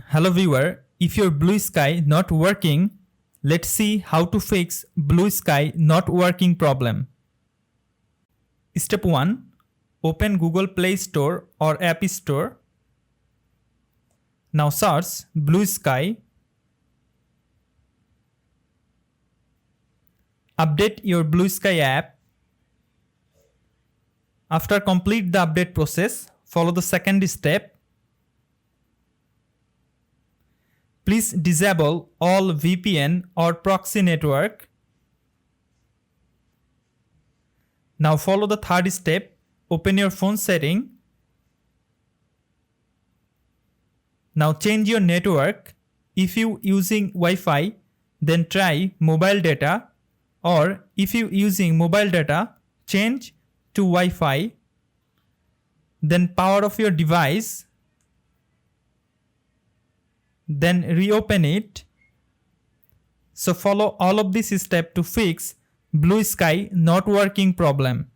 Hello viewer, if your Bluesky not working, let's see how to fix Bluesky not working problem. Step 1. Open Google Play Store or App Store. Now search Bluesky. Update your Bluesky app. After complete the update process, follow the second step. Please disable all VPN or proxy network. Now follow the third step. Open your phone setting. Now change your network. If you using Wi-Fi, then try mobile data, or if you using mobile data, change to Wi-Fi. Then power off your device. Then reopen it. So follow all of this step to fix Bluesky not working problem.